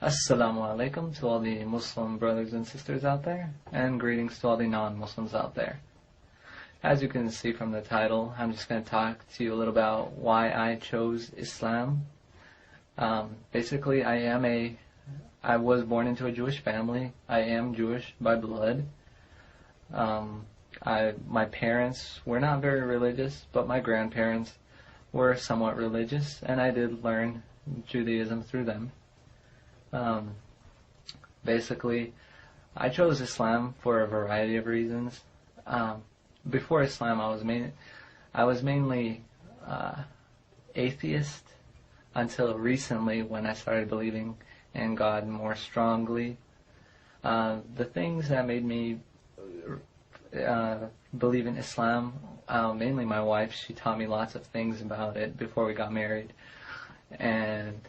Assalamu alaikum to all the Muslim brothers and sisters out there, and greetings to all the non-Muslims out there. As you can see from the title, I'm just going to talk to you a little about why I chose Islam. Basically, I was born into a Jewish family. I am Jewish by blood. My parents were not very religious, but my grandparents were somewhat religious, and I did learn Judaism through them. Basically, I chose Islam for a variety of reasons. Before Islam, I was mainly atheist until recently when I started believing in God more strongly. The things that made me believe in Islam, mainly my wife, she taught me lots of things about it before we got married. And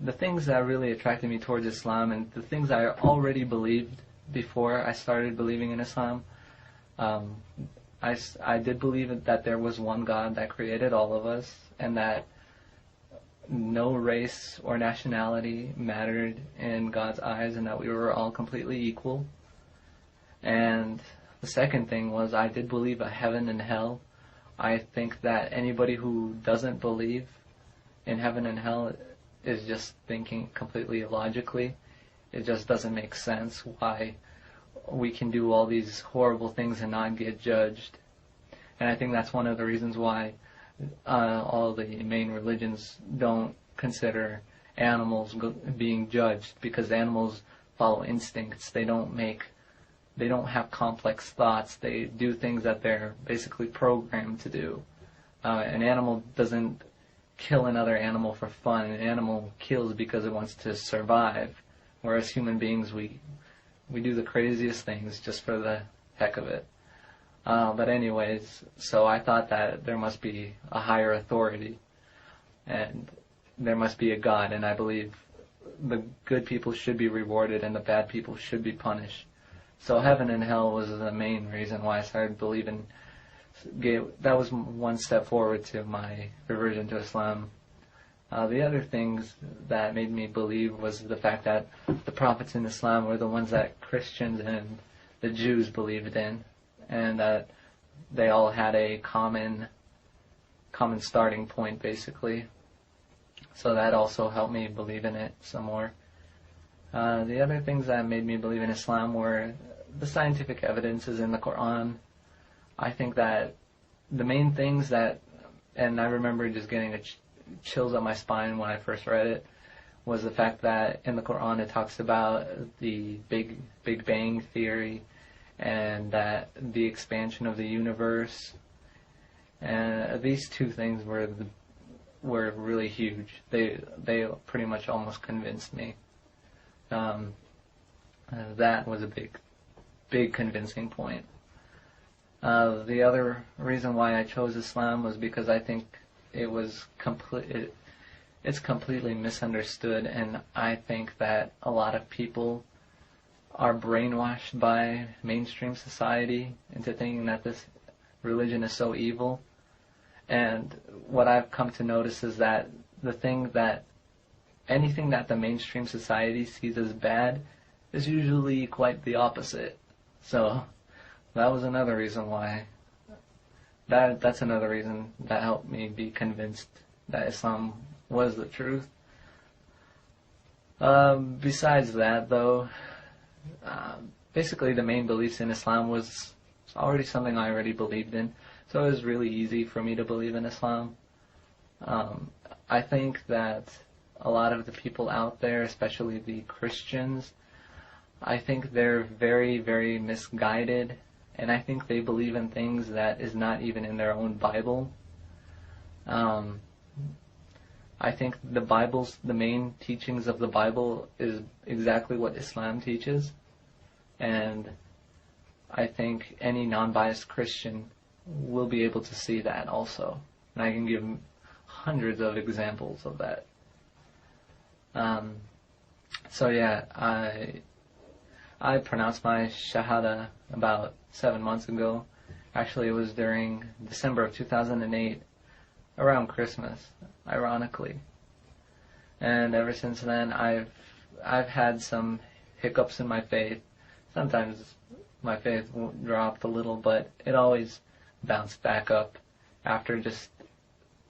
the things that really attracted me towards Islam, and the things I already believed before I started believing in Islam, I did believe that there was one God that created all of us, and that no race or nationality mattered in God's eyes, and that we were all completely equal. And the second thing was, I did believe a heaven and hell. I think that anybody who doesn't believe in heaven and hell is just thinking completely illogically. It just doesn't make sense why we can do all these horrible things and not get judged. And I think that's one of the reasons why all the main religions don't consider animals being judged, because animals follow instincts. They don't have complex thoughts. They do things that they're basically programmed to do. An animal doesn't kill another animal for fun. An animal kills because it wants to survive, whereas human beings, we do the craziest things just for the heck of it. But anyways, so I thought that there must be a higher authority, and there must be a God, and I believe the good people should be rewarded and the bad people should be punished. So heaven and hell was the main reason why I started believing. That was one step forward to my reversion to Islam. The other things that made me believe was the fact that the prophets in Islam were the ones that Christians and the Jews believed in, and that they all had a common starting point, basically. So that also helped me believe in it some more. The other things that made me believe in Islam were the scientific evidences in the Quran. I think that the main things that, and I remember just getting chills up my spine when I first read it, was the fact that in the Quran it talks about the Big Bang theory, and that the expansion of the universe. And these two things were really huge. They pretty much almost convinced me. That was a big convincing point. The other reason why I chose Islam was because I think it's completely misunderstood, and I think that a lot of people are brainwashed by mainstream society into thinking that this religion is so evil. And what I've come to notice is that anything that the mainstream society sees as bad is usually quite the opposite. So that was another reason why. That's another reason that helped me be convinced that Islam was the truth. Besides that, though, basically the main beliefs in Islam was already something I already believed in, so it was really easy for me to believe in Islam. I think that a lot of the people out there, especially the Christians, I think they're very, very misguided, and I think they believe in things that is not even in their own Bible. I think the main teachings of the Bible is exactly what Islam teaches, and I think any non-biased Christian will be able to see that also. And I can give hundreds of examples of that. So yeah, I pronounced my Shahada about 7 months ago. Actually, it was during December of 2008, around Christmas, ironically. And ever since then, I've had some hiccups in my faith. Sometimes my faith dropped a little, but it always bounced back up after just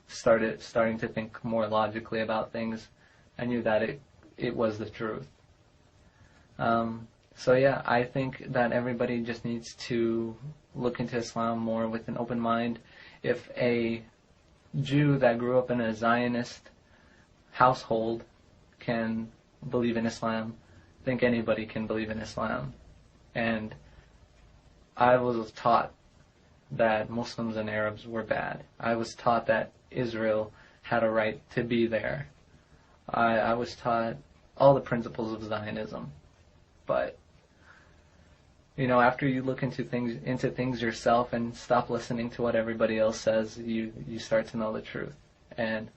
starting to think more logically about things. I knew that it was the truth. So yeah, I think that everybody just needs to look into Islam more with an open mind. If a Jew that grew up in a Zionist household can believe in Islam, I think anybody can believe in Islam. And I was taught that Muslims and Arabs were bad. I was taught that Israel had a right to be there. I was taught all the principles of Zionism. But after you look into things yourself and stop listening to what everybody else says, you start to know the truth. And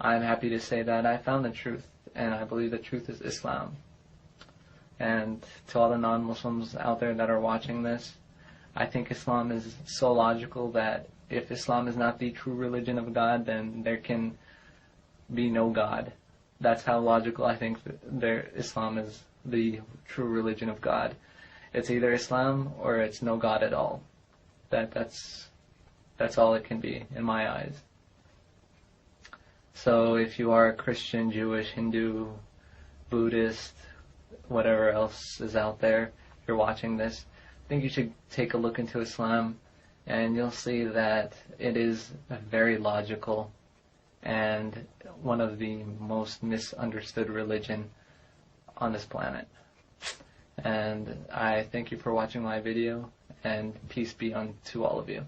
I'm happy to say that I found the truth, and I believe the truth is Islam. And to all the non-Muslims out there that are watching this, I think Islam is so logical that if Islam is not the true religion of God, then there can be no God. That's how logical I think Islam is the true religion of God. It's either Islam or it's no God at all. That's all it can be in my eyes. So if you are Christian, Jewish, Hindu, Buddhist, whatever else is out there, if you're watching this, I think you should take a look into Islam, and you'll see that it is very logical and one of the most misunderstood religion on this planet. And I thank you for watching my video, and peace be unto all of you.